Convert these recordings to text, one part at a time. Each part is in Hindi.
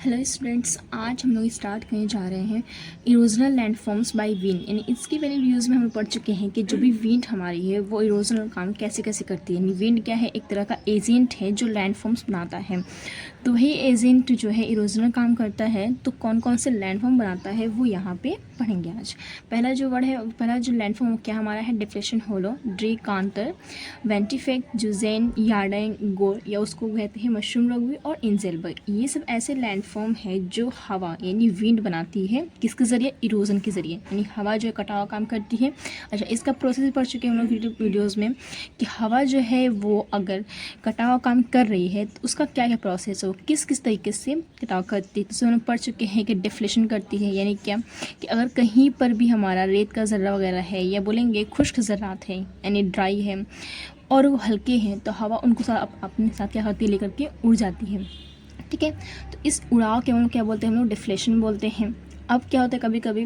हेलो स्टूडेंट्स, आज हम लोग स्टार्ट करने जा रहे हैं इरोजनल लैंडफॉर्म्स बाय विंड। यानी इसके पहले वीडियोज़ में हम लोग पढ़ चुके हैं कि जो भी विंड हमारी है वो इरोजनल काम कैसे कैसे करती है। यानी विंड क्या है, एक तरह का एजेंट है जो लैंडफॉर्म्स बनाता है। तो वही एजेंट जो है इरोजनल काम करता है, तो कौन कौन से लैंडफॉर्म बनाता है वो यहाँ पे पढ़ेंगे आज। पहला जो वर्ड है, पहला जो लैंडफॉर्म क्या हमारा है, डिप्रेशन होलो, ड्री कांतर, वेंटिफेक्ट, जुजैन, यार्डाइन, गोर या उसको कहते हैं मशरूम रग्बी और इंजेलबर्ग। ये सब ऐसे लैंडफॉर्म है जो हवा यानी विंड बनाती है। किसके ज़रिए? इरोजन के ज़रिए। यानी हवा जो है कटाव काम करती है। अच्छा, इसका प्रोसेस पढ़ चुके हैं हम लोग वीडियोज़ में कि हवा जो है वो अगर कटाव काम कर रही है तो उसका क्या क्या प्रोसेस हो, किस किस तरीके से कटाव करती है। तो हम लोग पढ़ चुके हैं कि डिफ्लेशन करती है, यानी क्या कि अगर कहीं पर भी हमारा रेत का ज़र्रा वगैरह है या बोलेंगे खुश्क ज़र्रात है यानी ड्राई है और वो हल्के हैं, तो हवा उनको अपने साथ क्या करती है, लेकर के उड़ जाती है। ठीक है, तो इस उड़ाव के हम लोग क्या बोलते हैं, हम लोग डिफ्लेशन बोलते हैं। अब क्या होता है कभी कभी,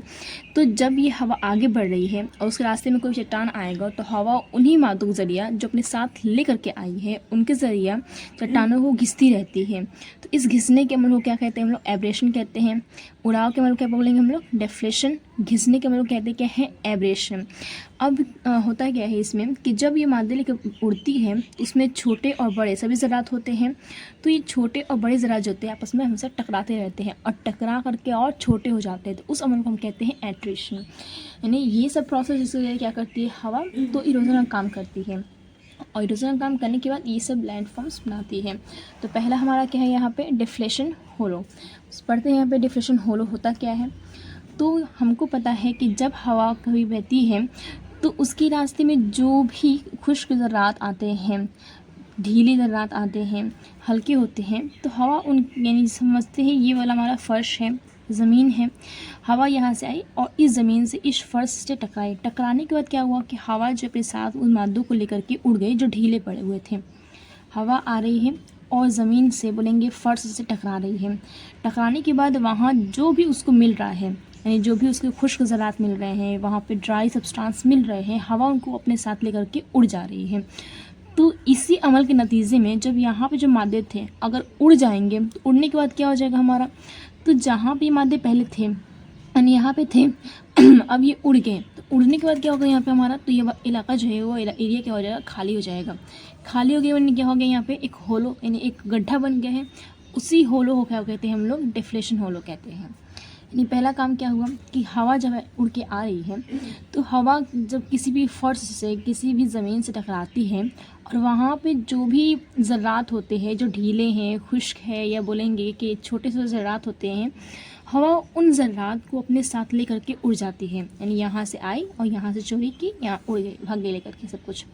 तो जब ये हवा आगे बढ़ रही है और उसके रास्ते में कोई चट्टान आएगा तो हवा उन्हीं मादों के ज़रिया जो अपने साथ ले करके आई है उनके ज़रिया चट्टानों को घिसती रहती है। तो इस घिसने के हम लोग क्या कहते हैं, हम लोग एब्रेशन कहते हैं। उड़ाव के हम लोग क्या बोलेंगे, हम लोग डिफ्लेशन। घिसने के हम लोग कहते हैं क्या है, एब्रेशन। अब होता क्या है इसमें कि जब ये मादे लेकर उड़ती है उसमें छोटे और बड़े सभी ज़रात होते हैं। तो ये छोटे और बड़े ज़रात जो होते हैं आपस में हमेशा टकराते रहते हैं और टकरा करके और छोटे हो जाते हैं। तो उस अमल को हम कहते हैं एट्रिशन। यानी ये सब प्रोसेस इसके क्या करती है हवा, तो इरोजन का काम करती है। और इरोजन काम करने के बाद ये सब लैंडफॉर्म्स बनाती है। तो पहला हमारा क्या है यहाँ पे, डिफ्लेशन होलो। पढ़ते हैं यहाँ पे डिफ्लेशन होलो होता क्या है। तो हमको पता है कि जब हवा कभी बहती है तो उसके रास्ते में जो भी खुश्क ज़र्रात आते हैं, ढीले ज़र्रात आते हैं, हल्के होते हैं, तो हवा उन यानी समझते हैं ये वाला हमारा फ़र्श है, ज़मीन है। हवा यहाँ से आई और इस ज़मीन से इस फर्श से टकराई। टकराने के बाद क्या हुआ कि हवा जो अपने साथ उन मादों को लेकर के उड़ गई जो ढीले पड़े हुए थे। हवा आ रही है और ज़मीन से बोलेंगे फ़र्श से टकरा रही है। टकराने के बाद वहाँ जो भी उसको मिल रहा है, यानी जो भी उसके खुश्क ज़रात मिल रहे हैं, वहाँ पे ड्राई सब्सटेंस मिल रहे हैं, हवा उनको अपने साथ लेकर के उड़ जा रही है। तो इसी अमल के नतीजे में जब यहाँ पे जो मादे थे अगर उड़ जाएंगे तो उड़ने के बाद क्या हो जाएगा हमारा, तो जहाँ पे मादे पहले थे यानी यहाँ पे थे अब ये उड़ गए। तो उड़ने के बाद क्या होगा यहाँ पे हमारा, तो ये इलाका जो है वो एरिया क्या हो जाएगा, खाली हो जाएगा। खाली हो गया, क्या हो गया यहाँ पे एक होलो यानी एक गड्ढा बन गया है। उसी होलो को क्या कहते हैं हम लोग, डिफ्लेशन होलो कहते हैं। यानी पहला काम क्या हुआ कि हवा जब उड़ के आ रही है तो हवा जब किसी भी फर्श से किसी भी ज़मीन से टकराती है और वहाँ पे जो भी ज़र्रात होते हैं जो ढीले हैं, खुश्क है या बोलेंगे कि छोटे से ज़र्रात होते हैं, हवा उन ज़र्रात को अपने साथ लेकर के उड़ जाती है। यानी यहाँ से आई और यहाँ से चोरी की, यहाँ उड़ गई, भाग गई लेकर के सब कुछ।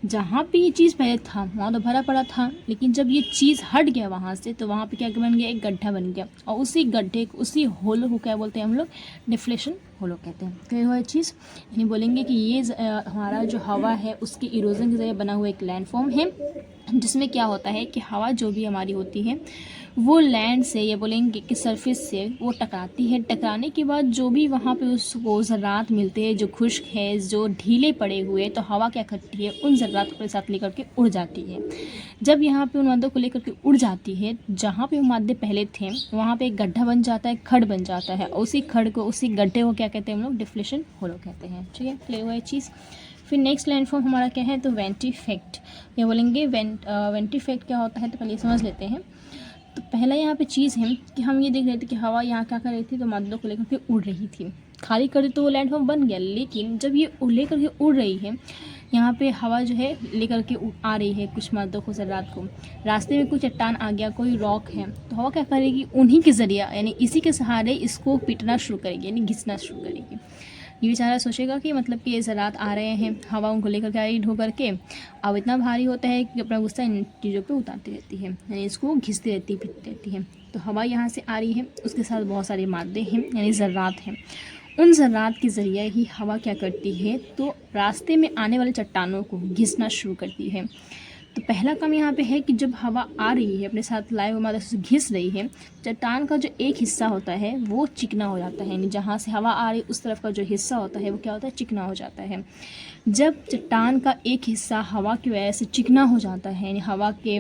जहाँ पे ये चीज़ पहले था वहाँ तो भरा पड़ा था, लेकिन जब ये चीज़ हट गया वहाँ से तो वहाँ पे क्या बन गया, एक गड्ढा बन गया। और उसी गड्ढे को, उसी होलो को क्या बोलते हैं हम लोग, डिफ्लेशन होलो कहते हैं। क्या हुआ चीज़, यानी बोलेंगे कि ये हमारा जो हवा है उसकी इरोजन के जरिए बना हुआ एक लैंडफॉर्म है, जिसमें क्या होता है कि हवा जो भी हमारी होती है वो लैंड से या बोलेंगे कि सरफेस से वो टकराती है। टकराने के बाद जो भी वहाँ पे उसको ज़र्रात मिलते हैं जो खुश्क है, जो ढीले पड़े हुए, तो हवा क्या करती है, उन ज़र्रात को अपने साथ लेकर के उड़ जाती है। जब यहाँ पे उन मादों को लेकर के उड़ जाती है, जहाँ पे वो मादे पहले थे वहाँ पे एक गड्ढा बन जाता है, खड़ बन जाता है। उसी खड़ को, उसी गड्ढे को क्या कहते हैं हम लोग, डिफ्लेशन होलो कहते हैं। ठीक है, क्लियर हुआ ये चीज़। फिर नेक्स्ट लैंडफॉर्म हमारा क्या है, तो वेंटिफेक्ट या बोलेंगे वेंटिफेक्ट क्या होता है, तो पहले समझ लेते हैं। तो पहला यहाँ पे चीज़ है कि हम ये देख रहे थे कि हवा यहाँ क्या कर रही थी, तो मादों को लेकर के उड़ रही थी। खाली कर दी तो वो लैंडफॉर्म बन गया, लेकिन जब ये लेकर के उड़ रही है, यहाँ पे हवा जो है लेकर के आ रही है कुछ मादों को, ज़र्रात को। रास्ते में कोई चट्टान आ गया, कोई रॉक है, तो हवा क्या करेगी, उन्हीं के ज़रिए यानी इसी के सहारे इसको पीटना शुरू करेगी, यानी घिसना शुरू करेगी। ये बेचारा सोचेगा कि मतलब कि ये ज़रात आ रहे हैं, हवा उनको लेकर के आ रही ढो करके, अब इतना भारी होता है कि अपना गुस्सा इन चीज़ों पे उतारती रहती है, यानी इसको घिसती रहती है, पीटती रहती है। तो हवा यहाँ से आ रही है, उसके साथ बहुत सारे मादे हैं यानी ज़र्रात हैं। उन ज़र्रात के ज़रिए ही हवा क्या करती है, तो रास्ते में आने वाले चट्टानों को घिसना शुरू करती है। तो पहला काम यहाँ पे है कि जब हवा आ रही है अपने साथ लाए हुए मात्रा से घिस रही है, चट्टान का जो एक हिस्सा होता है वो चिकना हो जाता है, यानी जहाँ से हवा आ रही है उस तरफ का जो हिस्सा होता है वो क्या होता है, चिकना हो जाता है। जब चट्टान का एक हिस्सा हवा की वजह से चिकना हो जाता है, यानी हवा के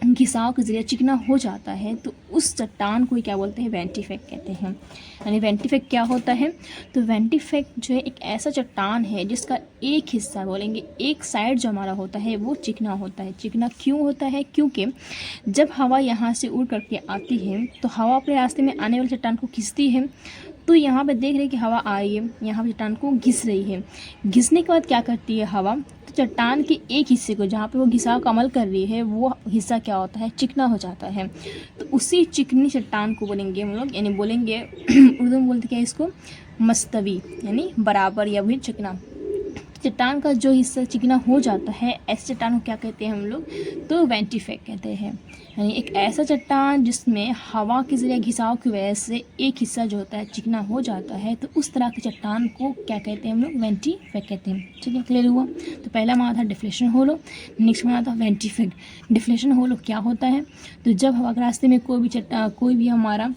घिसाव के ज़रिए चिकना हो जाता है, तो उस चट्टान को क्या बोलते हैं, वेंटिफेक्ट कहते हैं। यानी वेंटिफेक्ट क्या होता है, तो वेंटिफेक्ट जो है एक ऐसा चट्टान है जिसका एक हिस्सा, बोलेंगे एक साइड जो हमारा होता है वो चिकना होता है। चिकना क्यों होता है, क्योंकि जब हवा यहाँ से उड़ करके आती है तो हवा अपने रास्ते में आने वाले चट्टान को खींचती है। तो यहाँ पे देख रहे हैं कि हवा आ रही है, यहाँ पे चट्टान को घिस रही है। घिसने के बाद क्या करती है हवा, तो चट्टान के एक हिस्से को जहाँ पे वो घिसाव का अमल कर रही है वो हिस्सा क्या होता है, चिकना हो जाता है। तो उसी चिकनी चट्टान को बोलेंगे हम लोग, यानी बोलेंगे उर्दू में बोलते क्या इसको, मस्तवी, यानी बराबर या भी चिकना। चट्टान का जो हिस्सा चिकना हो जाता है ऐसे चट्टान को क्या कहते हैं हम लोग, तो वेंटिफेक्ट कहते हैं। यानी एक ऐसा चट्टान जिसमें हवा के ज़रिए घिसाव की वजह से एक हिस्सा जो होता है चिकना हो जाता है, तो उस तरह के चट्टान को क्या कहते हैं हम लोग, वेंटिफेक्ट कहते हैं। ठीक है, क्लियर हुआ। तो पहला माना था डिफ्लेशन होलो, नेक्स्ट माना था वेंटिफेक्ट। डिफ्लेशन होलो क्या होता है, तो जब हवा के रास्ते में कोई भी हमारा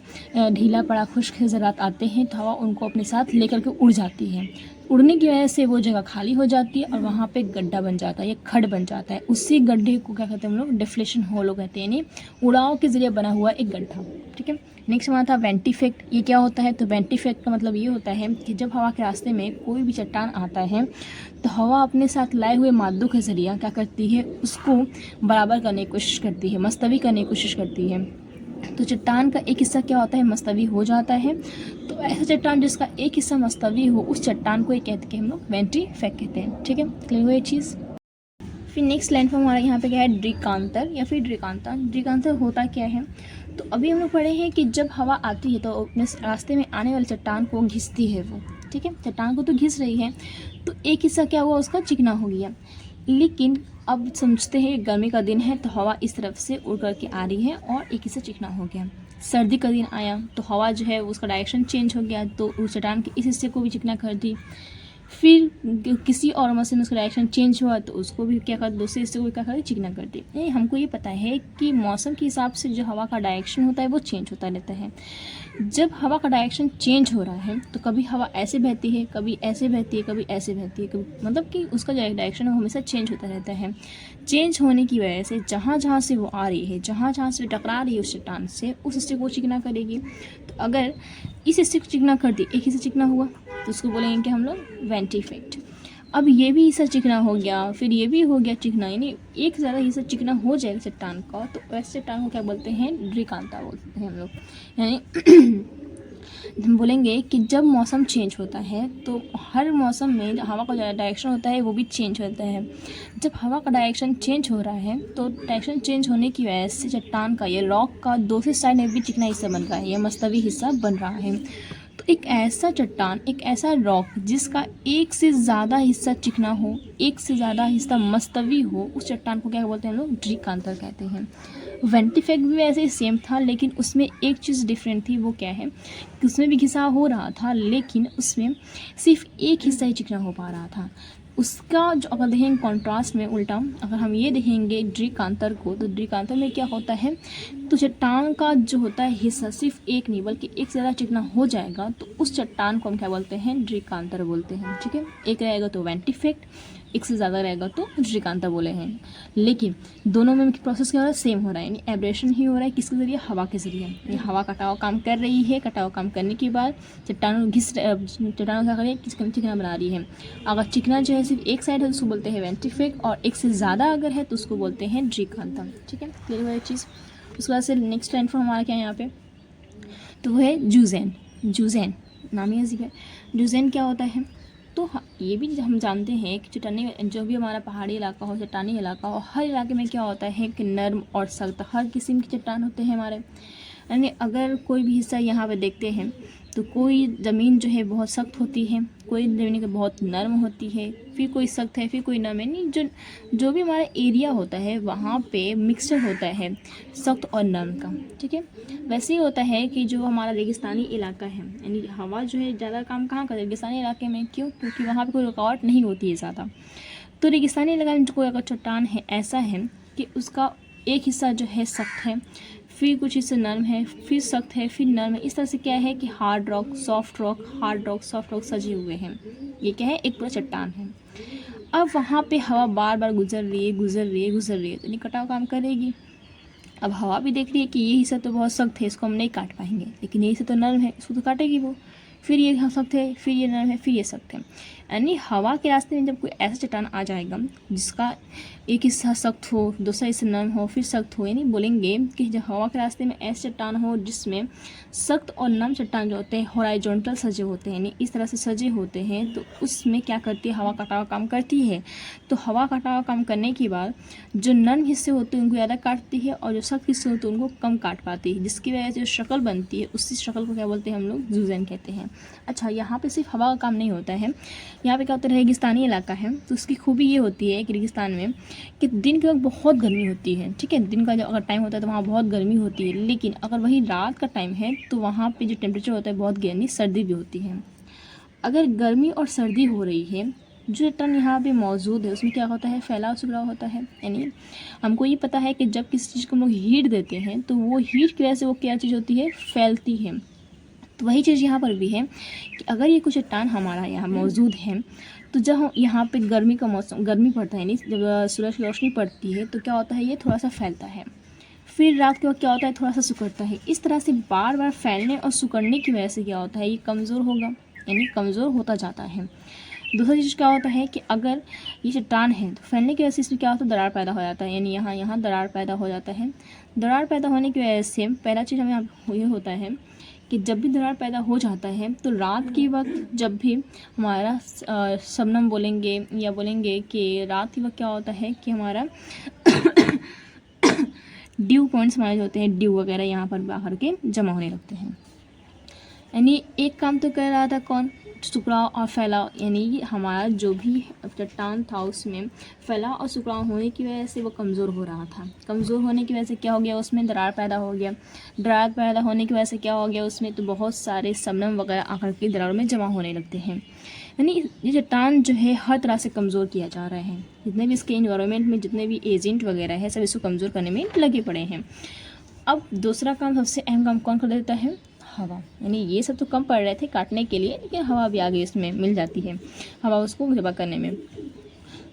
ढीला पड़ा खुश्क ज़रात आते हैं तो हवा उनको अपने साथ लेकर के उड़ जाती है। उड़ने की वजह से वो जगह खाली हो जाती है और वहाँ पे गड्ढा बन जाता है या खड बन जाता है। उसी गड्ढे को क्या कहते हैं हम लोग, डिफ्लेशन होलो कहते हैं, यानी उड़ाव के ज़रिए बना हुआ एक गड्ढा। ठीक है, नेक्स्ट हमारा था वेंटिफेक्ट। ये क्या होता है, तो वेंटिफेक्ट का मतलब ये होता है कि जब हवा के रास्ते में कोई भी चट्टान आता है तो हवा अपने साथ लाए हुए मादों के ज़रिए क्या करती है, उसको बराबर करने की कोशिश करती है, मस्तवी करने की कोशिश करती है। तो चट्टान का एक हिस्सा क्या होता है, मस्तवी हो जाता है। तो ऐसा चट्टान जिसका एक हिस्सा मस्तवी हो उस चट्टान को ये कहते हैं हम लोग वेंटिफेक्ट कहते हैं। ठीक है, क्लियर हुआ ये चीज़। फिर नेक्स्ट लैंडफॉर्म हमारा यहाँ पे क्या है, ड्रिकांतर या फिर ड्रिकांता। ड्रिकांतर होता क्या है, तो अभी हम लोग पढ़े हैं कि जब हवा आती है तो अपने रास्ते में आने वाले चट्टान को घिसती है वो। ठीक है, चट्टान को तो घिस रही है, तो एक हिस्सा क्या हुआ, उसका चिकना हो गया। लेकिन अब समझते हैं गर्मी का दिन है तो हवा इस तरफ से उड़ करके आ रही है और एक हिस्सा चिकना हो गया। सर्दी का दिन आया तो हवा जो है उसका डायरेक्शन चेंज हो गया, तो उस चट्टान के इस हिस्से को भी चिकना कर दी। फिर किसी और मौसम में उसका डायरेक्शन चेंज हुआ तो उसको भी क्या कर, दूसरे हिस्से को भी क्या कर, चिकना कर दी। नहीं, हमको ये पता है कि मौसम के हिसाब से जो हवा का डायरेक्शन होता है वो चेंज होता रहता है। जब हवा का डायरेक्शन चेंज हो रहा है तो कभी हवा ऐसे बहती है, कभी ऐसे बहती है, कभी ऐसे बहती है, कभी मतलब कि उसका जो डायरेक्शन है वो हमेशा चेंज होता रहता है। चेंज होने की वजह से जहाँ जहाँ से वो आ रही है, जहाँ जहाँ से टकरा रही है उस चट्टान से, उस हिस्से को चिकना करेगी। तो अगर इस हिस्से को चिकना कर दी, एक हिस्सा चिकना हुआ, तो उसको बोलेंगे कि हम लोग वेंटिफेक्ट। अब ये भी हिस्सा चिकना हो गया, फिर ये भी हो गया चिकना, यानी एक ज़्यादा हिस्सा चिकना हो जाएगा चट्टान का, तो वैसे चट्टान को क्या बोलते हैं, ड्रिकांता बोलते हैं हम लोग। यानी हम बोलेंगे कि जब मौसम चेंज होता है तो हर मौसम में हवा का जो डायरेक्शन होता है वो भी चेंज होता है। जब हवा का डायरेक्शन चेंज हो रहा है तो डायरेक्शन चेंज होने की वजह से चट्टान का, ये रॉक का दूसरी साइड में भी चिकना हिस्सा बन रहा है, यह मस्तवी हिस्सा बन रहा है। तो एक ऐसा चट्टान, एक ऐसा रॉक जिसका एक से ज़्यादा हिस्सा चिकना हो, एक से ज़्यादा हिस्सा मस्तवी हो, उस चट्टान को क्या बोलते हैं हम लोग, ड्रिकांतर कहते हैं। वेंटिफेक्ट भी वैसे ही सेम था, लेकिन उसमें एक चीज़ डिफरेंट थी। वो क्या है कि उसमें भी घिसाव हो रहा था लेकिन उसमें सिर्फ एक हिस्सा ही चिकना हो पा रहा था। उसका जो अगर देखेंगे कॉन्ट्रास्ट में उल्टा, अगर हम ये देखेंगे ड्रिकांतर को, तो ड्रिकांतर में क्या होता है, तो चट्टान का जो होता है हिस्सा सिर्फ एक नहीं बल्कि एक से ज़्यादा चिकना हो जाएगा, तो उस चट्टान को हम क्या बोलते हैं, ड्रिकांतर बोलते हैं। ठीक है, एक रहेगा तो वेंटिफेक्ट, एक से ज़्यादा रहेगा तो ड्रिकांता बोले हैं। लेकिन दोनों में प्रोसेस क्या हो रहा है, सेम हो रहा है, यानी एब्रेशन ही हो रहा है। किसके ज़रिए, हवा के ज़रिए। ये हवा कटाव काम कर रही है, कटाव काम करने के बाद चट्टानों चट्टानों क्या कर रही है, चिकना बना रही है। अगर चिकना जो है सिर्फ एक साइड है तो उसको बोलते हैं वेंटिफेक्ट, और एक से ज़्यादा अगर है तो उसको बोलते हैं ड्रिकांता। ठीक है, क्लियर हुआ ये चीज़। उसके बाद से नेक्स्ट लाइन फॉर्म हमारा क्या है यहाँ पे, तो वो है जूजेन। जूजेन नाम ही अजीब है। जूजेन क्या होता है, तो ये भी हम जानते हैं कि चट्टानी, जो भी हमारा पहाड़ी इलाका हो, चट्टानी इलाका हो, हर इलाके में क्या होता है कि नर्म और सख्त हर किस्म की चट्टान होते हैं हमारे। यानी अगर कोई भी हिस्सा यहाँ पे देखते हैं तो कोई ज़मीन जो है बहुत सख्त होती है, कोई ज़मीन के बहुत नरम होती है, फिर कोई सख्त है, फिर कोई नरम है। नहीं, जो भी हमारा एरिया होता है वहाँ पे मिक्सचर होता है सख्त और नरम का। ठीक है, वैसे ही होता है कि जो हमारा रेगिस्तानी इलाका है, यानी हवा जो है ज़्यादा काम कहाँ करे, रेगिस्तानी इलाके में। क्यों, क्योंकि वहाँ पर कोई रुकावट नहीं होती है ज़्यादा। तो रेगिस्तानी इलाका में जो कोई अगर चट्टान है ऐसा है कि उसका एक हिस्सा जो है सख्त है, फिर कुछ हिस्सा नरम है, फिर सख्त है, फिर नरम है। इस तरह से क्या है कि hard rock, soft rock, hard rock, soft rock सजे हुए हैं। ये क्या है, एक पूरा चट्टान है। अब वहाँ पे हवा बार बार गुजर रही है, गुजर रही है, गुजर रही है, तो नहीं कटाव काम करेगी। अब हवा भी देख रही है कि ये हिस्सा तो बहुत सख्त है, इसको हम नहीं काट पाएंगे, लेकिन ये हिस्सा तो नरम है, इसको तो काटेगी वो। फिर ये सख्त है, फिर ये नरम है, फिर ये सख्त है। यानी हवा के रास्ते में जब कोई ऐसा चट्टान आ जाएगा जिसका एक हिस्सा सख्त हो, दूसरा हिस्सा नरम हो, फिर सख्त हो, यानी बोलेंगे कि जब हवा के रास्ते में ऐसा चट्टान हो जिसमें सख्त और नरम चट्टान जो होते हैं हॉराइजॉन्टल सजे होते हैं, यानी इस तरह से सजे होते हैं, तो उसमें क्या करती है, हवा कटाव काम करती है। तो हवा कटाव काम करने के बाद जो नरम हिस्से होते हैं उनको ज़्यादा काटती है और जो सख्त हिस्से होते हैं उनको कम काट पाती है, जिसकी वजह से जो शक्ल बनती है उसी शक्ल को क्या बोलते हैं हम लोग, जूजेन कहते हैं। अच्छा, यहाँ पे सिर्फ हवा का काम नहीं होता है, यहाँ पे क्या होता है, रेगिस्तानी इलाका है, तो उसकी खूबी ये होती है कि रेगिस्तान में कि दिन के वक्त बहुत गर्मी होती है, ठीक है, दिन का जब अगर टाइम होता है तो वहाँ बहुत गर्मी होती है, लेकिन अगर वही रात का टाइम है तो वहाँ पे जो टेम्परेचर होता है बहुत गर्मी, सर्दी भी होती है। अगर गर्मी और सर्दी हो रही है, जो चट्टान यहाँ पे मौजूद है उसमें क्या होता है, फैलाव सुखड़ाव होता है। यानी हमको ये पता है कि जब किसी चीज़ को हम लोग हीट देते हैं तो वो हीट की वजह से वो क्या चीज़ होती है, फैलती है। तो वही चीज़ यहाँ पर भी है कि अगर ये कुछ चट्टान हमारा यहाँ मौजूद है तो जब हम यहाँ पे गर्मी का मौसम, गर्मी पड़ता है, यानी जब सूरज की रोशनी पड़ती है तो क्या होता है, ये थोड़ा सा फैलता है, फिर रात के वक्त क्या होता है, थोड़ा सा सिकुड़ता है। इस तरह से बार बार फैलने और सिकुड़ने की वजह से क्या होता है, ये कमज़ोर होगा, यानी कमज़ोर होता जाता है। दूसरी चीज़ क्या होता है कि अगर ये चट्टान है तो फैलने की वजह से इसमें क्या होता है, दरार पैदा हो जाता है, यानी यहाँ दरार पैदा हो जाता है। दरार पैदा होने की वजह से पहला चीज़ हमें ये होता है कि जब भी दरार पैदा हो जाता है तो रात के वक्त जब भी हमारा शबनम बोलेंगे या बोलेंगे कि रात के वक्त क्या होता है कि हमारा ड्यू पॉइंट्स हमारे जो होते हैं, ड्यू वगैरह यहाँ पर आकर के जमा होने लगते हैं। यानी एक काम तो कर रहा था कौन, सुखड़ाव और फैलाव, यानी हमारा जो भी चट्टान था उसमें फैलाव और सुखड़ाव होने की वजह से वो कमज़ोर हो रहा था। कमज़ोर होने की वजह से क्या हो गया, उसमें दरार पैदा हो गया। दरार पैदा होने की वजह से क्या हो गया उसमें, तो बहुत सारे शबनम वगैरह आकर के दरार में जमा होने लगते हैं। यानी ये चट्टान जो है हर तरह से कमज़ोर किया जा रहा है, जितने भी इसके इन्वायरमेंट में जितने भी एजेंट वगैरह है सब इसको कमज़ोर करने में लगे पड़े हैं। अब दूसरा काम, सबसे अहम काम कौन कर देता है, हवा। यानी ये सब तो कम पड़ रहे थे काटने के लिए, लेकिन हवा भी आगे इसमें मिल जाती है, हवा उसको जमा करने में।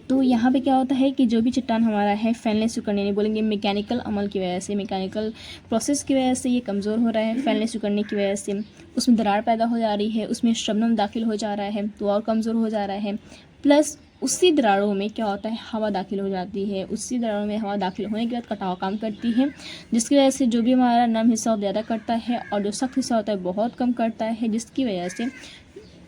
तो यहाँ पे क्या होता है कि जो भी चट्टान हमारा है फैलने सिकुड़ने, नहीं बोलेंगे मैकेनिकल अमल की वजह से, मैकेनिकल प्रोसेस की वजह से ये कमज़ोर हो रहा है, फैलने सिकुड़ने की वजह से उसमें दरार पैदा हो जा रही है, उसमें शबनम दाखिल हो जा रहा है तो और कमज़ोर हो जा रहा है। प्लस उसी दरारों में क्या होता है, हवा दाखिल हो जाती है, उसी दरारों में हवा दाखिल होने के बाद कटाव काम करती है, जिसकी वजह से जो भी हमारा नरम हिस्सा ज़्यादा कटता है और जो सख्त हिस्सा होता है बहुत कम कटता है, जिसकी वजह से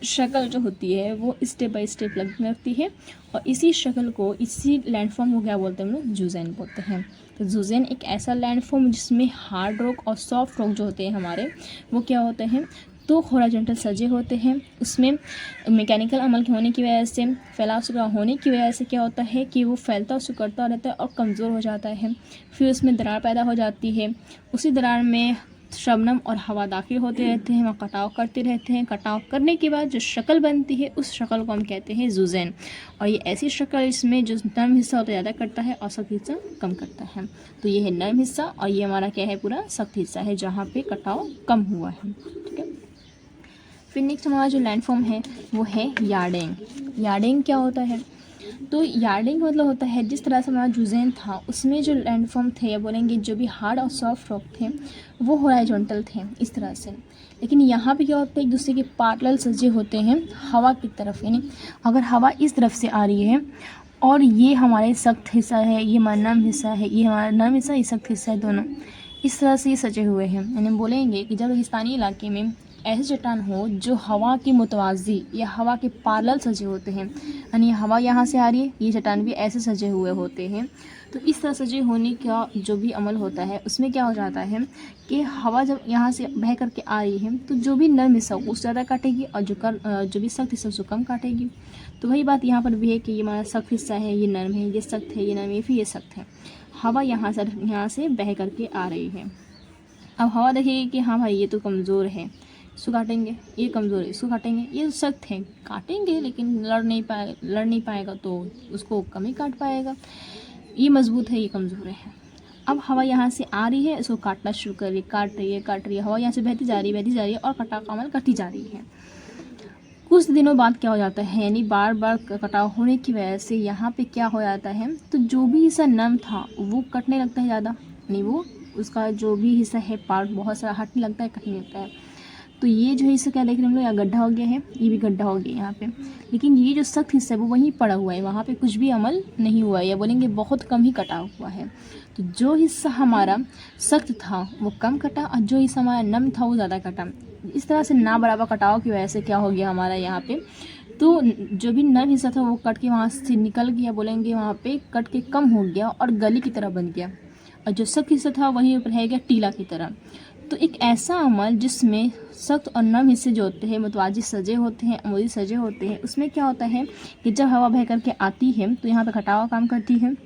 शक्ल जो होती है वो स्टेप बाय स्टेप लगती है। और इसी शक्ल को, इसी लैंडफॉर्म को क्या बोलते हैं हम लोग, जूजेन बोलते हैं। तो जूजेन एक ऐसा लैंडफॉर्म जिसमें हार्ड रॉक और सॉफ्ट रॉक जो होते हैं हमारे, वो क्या होते हैं, तो हॉरिजॉन्टल सजे होते हैं। उसमें मैकेनिकल अमल के होने की वजह से, फैलाव सिकुड़ाव होने की वजह से क्या होता है कि वो फैलता और सिकुड़ता रहता है और कमज़ोर हो जाता है। फिर उसमें दरार पैदा हो जाती है, उसी दरार में शबनम और हवा दाखिल होते रहते हैं, वहाँ कटाव करते रहते हैं। कटाव करने के बाद जो शक्ल बनती है उस शक्ल को हम कहते हैं जूजेन। और ये ऐसी शक्ल इसमें जो नरम हिस्सा होता है ज़्यादा करता है और सख्त हिस्सा कम करता है। तो ये है नरम हिस्सा और ये हमारा क्या है, पूरा सख्त हिस्सा है जहाँ पे कटाव कम हुआ है, ठीक है। फिर नेक्स्ट हमारा जो लैंडफॉर्म है वो है यार्डिंग। यार्डिंग क्या होता है, तो यार्डिंग मतलब होता है जिस तरह से हमारा जूजेन था उसमें जो लैंडफॉर्म थे, या बोलेंगे जो भी हार्ड और सॉफ्ट रॉक थे वो हॉरिजॉन्टल थे इस तरह से। लेकिन यहाँ पे क्या होता है, एक दूसरे के पैरेलल सजे होते हैं हवा की तरफ। यानी अगर हवा इस तरफ से आ रही है और ये हमारे सख्त हिस्सा है, ये हमारा नरम हिस्सा है, ये हमारा नरम हिस्सा, ये सख्त हिस्सा है, दोनों इस तरह से ये सजे हुए हैं। यानी बोलेंगे कि जब रेगिस्तानी इलाके में ऐसे चट्टान हो जो हवा की मुतवाज़ी या हवा के पैरेलल सजे होते हैं, यानी हवा यहाँ से आ रही है, ये चट्टान भी ऐसे सजे हुए होते हैं। तो इस तरह सजे होने का जो भी अमल होता है उसमें क्या हो जाता है कि हवा जब यहाँ से बह करके आ रही है तो जो भी नरम हिस्सा उससे ज़्यादा काटेगी और जो भी सख्त हिस्सा उसको कम काटेगी। तो वही बात यहाँ पर भी है कि ये हमारा सख्त हिस्सा है, ये नरम है, ये सख्त है, ये नरम है, फिर ये सख्त है। हवा यहाँ से बह करके आ रही है। अब हवा देखेगी कि हाँ भाई ये तो कमज़ोर है, इसको काटेंगे, ये कमज़ोर है, इसको काटेंगे, ये सख्त है, काटेंगे लेकिन लड़ नहीं पाएगा तो उसको कम ही काट पाएगा। ये मजबूत है, ये कमज़ोर है। अब हवा यहाँ से आ रही है, इसको काटना शुरू कर रही है, काट रही है। हवा यहाँ से बहती जा रही है और कटाव का अमल करती जा रही है। कुछ दिनों बाद क्या हो जाता है, यानी बार बार कटाव होने की वजह से यहाँ पे क्या हो जाता है, तो जो भी हिस्सा नम था वो कटने लगता है ज़्यादा, यानी वो उसका जो भी हिस्सा है पार्ट बहुत सारा हटने लगता है, कटने लगता है। तो ये जो हिस्सा क्या देख रहे हैं हम लोग, यहाँ गड्ढा हो गया है, ये भी गड्ढा हो गया यहाँ पे। लेकिन ये जो सख्त हिस्सा है वो वहीं पड़ा हुआ है, वहाँ पे कुछ भी अमल नहीं हुआ है, या बोलेंगे बहुत कम ही कटा हुआ है। तो जो हिस्सा हमारा सख्त था वो कम कटा और जो हिस्सा हमारा नम था वो ज़्यादा कटा। इस तरह से ना बराबर कटाव की वजह से क्या हो गया हमारा यहाँ पे, तो जो भी नम हिस्सा था वो कट के वहाँ से निकल गया, बोलेंगे वहाँ पे कट के कम हो गया और गली की तरह बन गया। और जो सख्त हिस्सा था वहीं ऊपर रह गया टीला की तरह। तो एक ऐसा अमल जिसमें सख्त और नम हिस्से जो होते हैं मतवाजी सजे होते हैं, अमूदी सजे होते हैं, उसमें क्या होता है कि जब हवा बह करके आती है तो यहाँ पे कटाव काम करती है।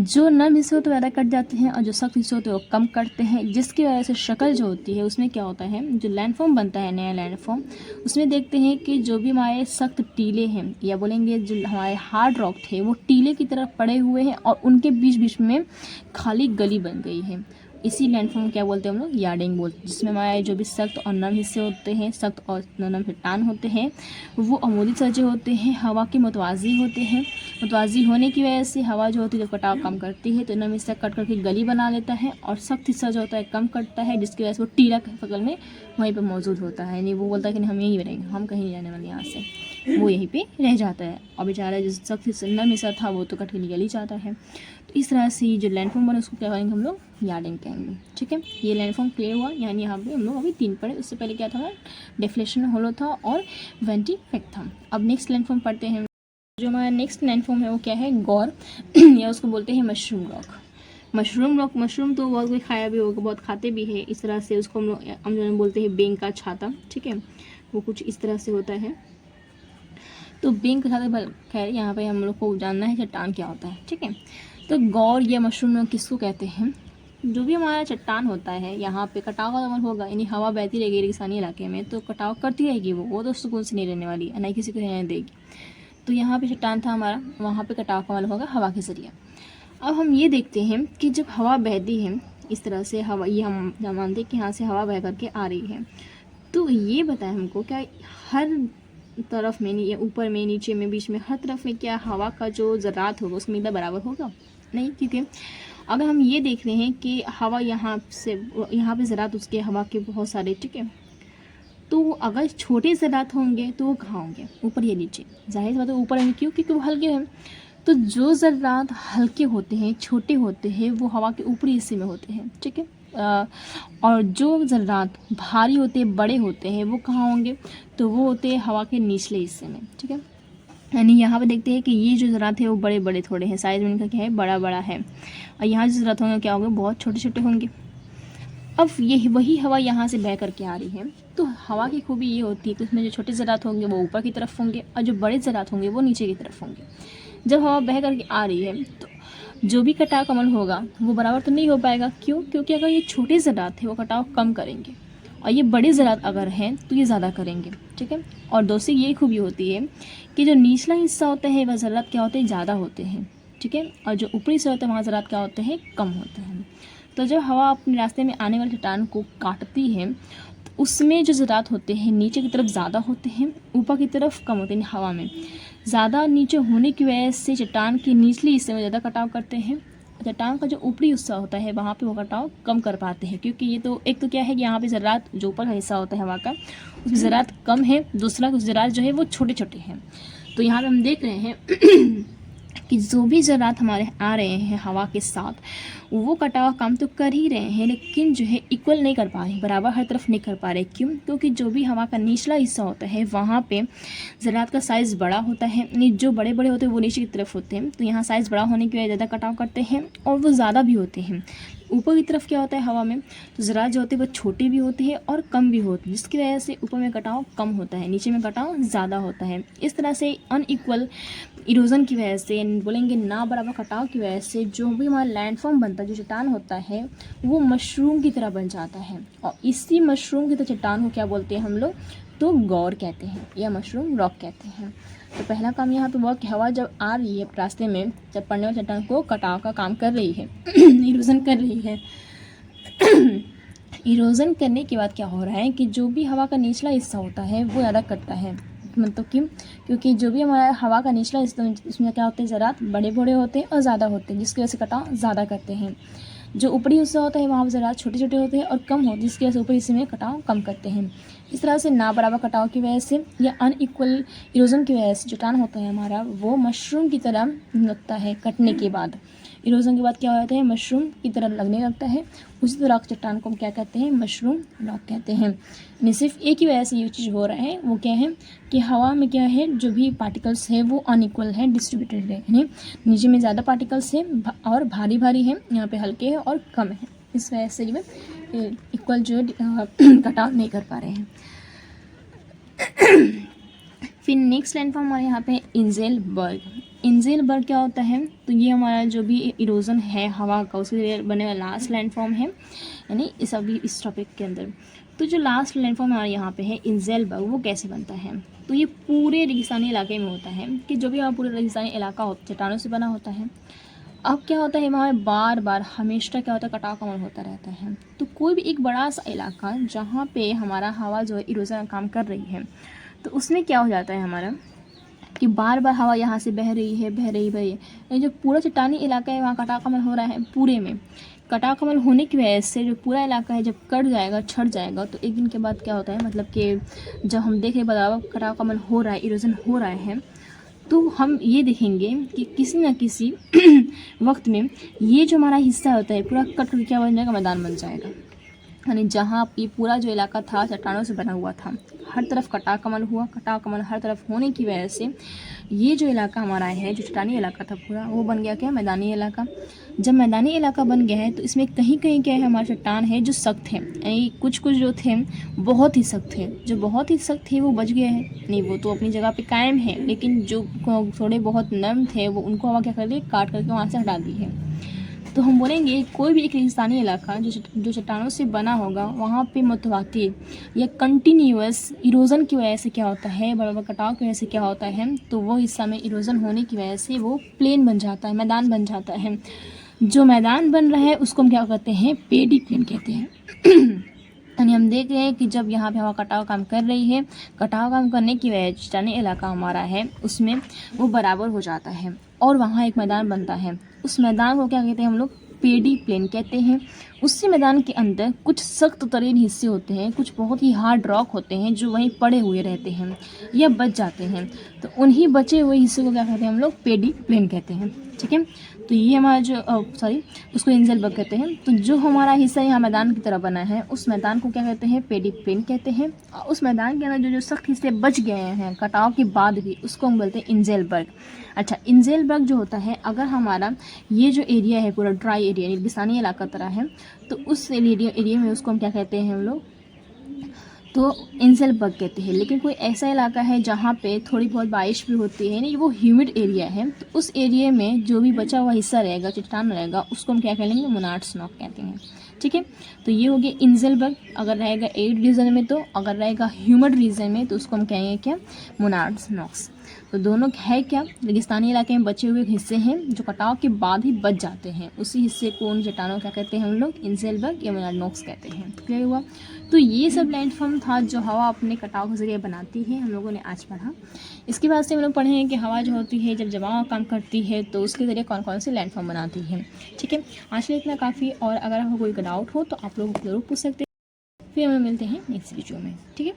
जो नम हिस्से होते हैं ज़्यादा कट जाते हैं और जो सख्त हिस्से होते हैं वो कम कटते हैं, जिसकी वजह से शक्ल जो होती है उसमें क्या होता है, जो लैंडफॉर्म बनता है नया लैंडफॉर्म, उसमें देखते हैं कि जो भी हमारे सख्त टीले हैं या बोलेंगे जो हमारे हार्ड रॉक थे वो टीले की तरफ पड़े हुए हैं और उनके बीच बीच में खाली गली बन गई है। इसी लैंडफॉर्म क्या बोलते हैं हम लोग, यार्डिंग बोलते हैं, जिसमें हमारे जो भी सख्त और नम हिस्से होते हैं, सख्त और नम चट्टान होते हैं, वो अमूदी सजे होते हैं, हवा के मुतवाज़ी होते हैं। मुतवाज़ी होने की वजह से हवा जो होती है जब कटाव कम करती है तो नम हिस्सा कट करके गली बना लेता है और सख्त हिस्सा जो होता है कम कटता है, जिसकी वजह से वो टीला के बगल में वहीं पर मौजूद होता है। नहीं वो बोलता है कि हम यहीं रहेंगे, हम कहीं नहीं जाने वाले यहाँ से, वो यहीं पे रह जाता है। और बेचारा जो सख्त नम हिस्सा था वो तो कट के निकल ही जाता है। तो इस तरह से जो लैंडफॉर्म बने उसको क्या कहेंगे हम लोग, यार्डिंग कहेंगे। ठीक है, ये लैंडफॉर्म क्लियर हुआ। यानी यहाँ पे हम लोग अभी 3 पढ़े, उससे पहले क्या था, डिफ्लेक्शन होलो था और वेंटिफेक्ट था। अब नेक्स्ट लैंडफॉर्म पढ़ते हैं। जो हमारा नेक्स्ट लैंडफॉर्म है वो क्या है, गौर या उसको बोलते हैं मशरूम रॉक। मशरूम तो बहुत कोई खाया भी होगा, बहुत खाते भी है। इस तरह से उसको हम जो बोलते हैं बेंग का छाता। ठीक है, वो कुछ इस तरह से होता है। तो बेंग का छाता, खैर यहाँ पे हम लोग को जानना है चट्टान क्या होता है। ठीक है, तो गौर या मशरूम रॉक किसको कहते हैं, जो भी हमारा चट्टान होता है यहाँ पे कटाव का अमल होगा, यानी हवा बहती रहेगी रेगिस्तानी इलाके में तो कटाव करती रहेगी, वो तो सुकून से नहीं रहने वाली, ना किसी को रहने देगी। तो यहाँ पे चट्टान था हमारा, वहाँ पे कटाव का अमल होगा हवा के ज़रिए। अब हम ये देखते हैं कि जब हवा बहती है इस तरह से, हवा ये हम मानते हैं कि यहाँ से हवा बह करके आ रही है, तो ये बताए हमको क्या हर तरफ में, या ऊपर में, नीचे में, बीच में, हर तरफ में क्या हवा का जो ज़रात होगा उसमें मिकदार बराबर होगा? नहीं, क्योंकि अगर हम ये देख रहे हैं कि हवा यहाँ पे ज़रात उसके हवा के बहुत सारे, ठीक है, तो अगर छोटे ज़रात होंगे तो वो कहाँ होंगे, ऊपर या नीचे? जाहिर सी बात है ऊपर होंगे। क्यों? क्योंकि वो हल्के हैं। तो जो ज़रात हल्के होते हैं, छोटे होते हैं, वो हवा के ऊपरी हिस्से में होते हैं। ठीक है, और जो ज़रात भारी होते हैं, बड़े होते हैं, वो कहाँ होंगे, तो वो होते हैं हवा के निचले हिस्से में। ठीक है, यानी यहाँ पे देखते हैं कि ये जो ज़रात है वो बड़े बड़े थोड़े हैं, साइज़ में इनका क्या है, बड़ा बड़ा है, और यहाँ जो ज़रात होंगे क्या होंगे, बहुत छोटे छोटे होंगे। अब ये वही हवा यहाँ से बह करके आ रही है, तो हवा की खूबी ये होती है कि उसमें जो छोटे ज़रात होंगे वो ऊपर की तरफ होंगे और जो बड़े ज़रात होंगे वो नीचे की तरफ होंगे। जब हवा बह करके आ रही है तो जो भी कटाव का अमल होगा वो बराबर तो नहीं हो पाएगा। क्यों? क्योंकि अगर ये छोटे ज़रात थे वो कटाव कम करेंगे और ये बड़े ज़रात अगर हैं तो ये ज़्यादा करेंगे। ठीक है, और दूसरी ये खूबी होती है कि जो निचला हिस्सा होता है वह ज़रात क्या होते हैं, ज़्यादा होते हैं। ठीक है, और जो ऊपरी हिस्सा होता है वहाँ ज़रात क्या होते हैं, कम होते हैं। तो जब हवा अपने रास्ते में आने वाले चट्टान को काटती है तो उसमें जो ज़रात होते हैं नीचे की तरफ ज़्यादा होते हैं, ऊपर की तरफ कम होते हैं। हवा में ज़्यादा नीचे होने की वजह से चट्टान के निचले हिस्से में ज़्यादा कटाव करते हैं, चट्टान का जो ऊपरी हिस्सा होता है वहाँ पे वो कटाव कम कर पाते हैं। क्योंकि ये तो एक तो क्या है कि यहाँ पे ज़रात जो ऊपर का हिस्सा होता है हवा का उसमें ज़रात कम है, दूसरा कुछ ज़रात जो है वो छोटे छोटे हैं। तो यहाँ पे हम देख रहे हैं कि जो भी ज़रात हमारे आ रहे हैं हवा के साथ वो कटाव काम तो कर ही रहे हैं, लेकिन जो है इक्वल नहीं कर पा रहे, बराबर हर तरफ नहीं कर पा रहे। क्यों? क्योंकि जो भी हवा का निचला हिस्सा होता है वहाँ पे ज़रात का साइज़ बड़ा होता है, जो बड़े बड़े होते हैं वो नीचे की तरफ होते हैं, तो यहाँ साइज़ बड़ा होने की वजह ज़्यादा कटाव करते हैं और वो ज़्यादा भी होते हैं। ऊपर की तरफ क्या होता है हवा में, तो ज़रात जो होते हैं वो छोटे भी होते हैं और कम भी होते हैं, जिसकी वजह से ऊपर में कटाव कम होता है, नीचे में कटाव ज़्यादा होता है। इस तरह से अनइक्वल इरोजन की वजह से, बोलेंगे ना बराबर कटाव की वजह से, जो भी हमारा लैंडफॉर्म बनता है, जो चट्टान होता है वो मशरूम की तरह बन जाता है। और इसी मशरूम की तरह चट्टान को क्या बोलते हैं हम लोग, तो गौर कहते हैं या मशरूम रॉक कहते हैं। तो पहला काम यहाँ पे हुआ कि हवा जब आ रही है रास्ते में, जब पड़ने वाले चट्टान को कटाव का काम कर रही है इरोजन कर रही है इरोजन करने के बाद क्या हो रहा है कि जो भी हवा का निचला हिस्सा होता है वो ज़्यादा कटता है। मतलब क्योंकि जो भी हमारा हवा का निचला हिस्सा उसमें क्या होते हैं, ज़रात बड़े बड़े होते हैं और ज़्यादा होते हैं, जिसकी वजह से कटाव ज़्यादा करते हैं। जो ऊपरी हिस्सा होता है वहाँ पर ज़रात छोटे छोटे होते हैं और कम होते हैं, जिसकी वजह से ऊपरी हिस्से में कटाव कम करते हैं। इस तरह से ना बराबर कटाव की वजह से या अनइक्वल इरोजन की वजह से चट्टान होता है हमारा, वो मशरूम की तरह लगता है कटने के बाद। इरोजन के बाद क्या होता है, मशरूम की तरह लगने लगता है। उसी तरह चट्टान को हम क्या कहते हैं, मशरूम रॉक कहते हैं। यानी सिर्फ एक ही वजह से ये चीज़ हो रहा है, वो क्या है कि हवा में क्या है, जो भी पार्टिकल्स है वो अनइक्वल है, डिस्ट्रीब्यूटेड है। यानी नीचे में ज़्यादा पार्टिकल्स है और भारी भारी है, यहाँ पे हल्के है और कम है। इस वजह से जो इक्वल जो कटाव नहीं कर पा रहे हैं। फिर नेक्स्ट लैंडफॉर्म हमारे यहाँ पे इंजेलबर्ग। इंजेलबर्ग क्या होता है, तो ये हमारा जो भी इरोजन है हवा का, उसके लिए बने वाला लास्ट लैंडफॉर्म है, यानी इस टॉपिक के अंदर। तो जो लास्ट लैंडफॉर्म हमारे यहाँ पे है इंजेलबर्ग, वो कैसे बनता है, तो ये पूरे रेगिस्तानी इलाके में होता है कि जो भी हमारा पूरे रेगिस्तानी इलाका होता चट्टानों से बना होता है। अब क्या होता है, वहाँ बार बार हमेशा क्या होता है, कटाव कमल होता रहता है। तो कोई भी एक बड़ा सा इलाका जहाँ पे हमारा हवा जो है इरोजन का काम कर रही है, तो उसमें क्या हो जाता है हमारा कि बार बार हवा यहाँ से बह रही है। ये जो पूरा चट्टानी इलाका है वहाँ कटाव कमल हो रहा है। पूरे में कटाव कमल होने की वजह से जो पूरा इलाका है जब कट जाएगा, छट जाएगा, तो एक दिन के बाद क्या होता है, मतलब कि जब हम देखें बराबर कटाव कमल हो रहा है, इरोजन हो रहा है, तो हम ये देखेंगे कि किसी न किसी वक्त में ये जो हमारा हिस्सा होता है पूरा कट कर क्या बन जाएगा, मैदान बन जाएगा। यानी जहाँ ये पूरा जो इलाका था चट्टानों से बना हुआ था, हर तरफ कटाव कमल हुआ। कटाव कमल हर तरफ होने की वजह से ये जो इलाका हमारा है, जो चट्टानी इलाका था पूरा, वो बन गया क्या, मैदानी इलाका। जब मैदानी इलाका बन गया है तो इसमें कहीं कहीं क्या है, हमारा चट्टान है जो सख्त है, यानी कुछ कुछ जो थे बहुत ही सख्त थे। जो बहुत ही सख्त थे वो बच गए हैं, नहीं वो तो अपनी जगह पे कायम है, लेकिन जो थोड़े बहुत नरम थे वो उनको हवा क्या कर दी, काट करके वहाँ से हटा दी है। तो हम बोलेंगे कोई भी एक रेगिस्तानी इलाका जो चट्टानों से बना होगा, वहाँ पे मुतवातिर या कंटिन्यूअस इरोजन की वजह से क्या होता है, बराबर कटाव की वजह से क्या होता है, तो वो हिस्सा में इरोजन होने की वजह से वो प्लेन बन जाता है, मैदान बन जाता है। जो मैदान बन रहा है उसको हम क्या कहते हैं, पेडी प्लेन कहते हैं। यानी हम देख रहे हैं कि जब यहाँ पे हवा कटाव काम कर रही है, कटाव काम करने की वजह से चट्टानी इलाका हमारा है उसमें वो बराबर हो जाता है और वहाँ एक मैदान बनता है। उस मैदान को क्या कहते हैं हम लोग, पेडी प्लेन कहते हैं। उसी मैदान के अंदर कुछ सख्त तरीन हिस्से होते हैं, कुछ बहुत ही हार्ड रॉक होते हैं जो वहीं पड़े हुए रहते हैं या बच जाते हैं। तो उन्हीं बचे हुए हिस्से को क्या कहते हैं हम लोग, पेडी प्लेन कहते हैं। ठीक है, तो ये हमारा जो उसको इंजेलबर्ग कहते हैं। तो जो हमारा हिस्सा यहाँ मैदान की तरह बना है, उस मैदान को क्या कहते हैं, पेडी प्लेन कहते हैं। और उस मैदान के अंदर जो सख्त हिस्से बच गए हैं कटाव के बाद भी, उसको हम बोलते हैं इंजेलबर्ग। अच्छा, इंजेलबर्ग जो होता है, अगर हमारा ये जो एरिया है पूरा ड्राई एरिया, रेगिस्तानी इलाका तरह है, तो उस एरिया में उसको हम क्या कहते हैं हम लोग, तो इंजेलबर्ग कहते हैं। लेकिन कोई ऐसा इलाका है जहाँ पे थोड़ी बहुत बारिश भी होती है, यानी वो ह्यूमिड एरिया है, तो उस एरिया में जो भी बचा हुआ हिस्सा रहेगा, चट्टान रहेगा, उसको हम क्या कह लेंगे, मोनार्ड्स नॉक कहते हैं। ठीक है, तो ये हो गया इंजेलबर्ग। अगर रहेगा एरिड रीजन में, तो अगर रहेगा ह्यूमिड रीजन में तो उसको हम कहेंगे क्या, मोनार्ड्स नॉक्स। तो दोनों है क्या, रेगिस्तानी इलाके में बचे हुए हिस्से हैं जो कटाव के बाद ही बच जाते हैं, उसी हिस्से को उन चट्टानों क्या कहते हैं हम लोग, इंजेलबर्ग या मोनार्ड नॉक्स कहते हैं। तो क्लियर हुआ। तो ये सब लैंडफॉर्म था जो हवा अपने कटाव के जरिए बनाती है, हम लोगों ने आज पढ़ा। इसके बाद से हम लोग पढ़े हैं कि हवा जो होती है जब जमाव काम करती है तो उसके ज़रिए कौन कौन से लैंडफॉर्म बनाती है। ठीक है, आज के लिए इतना काफ़ी, और अगर आपको कोई डाउट हो तो आप लोग ज़रूर पूछ सकते हैं। फिर हम मिलते हैं नेक्स्ट वीडियो में। ठीक है।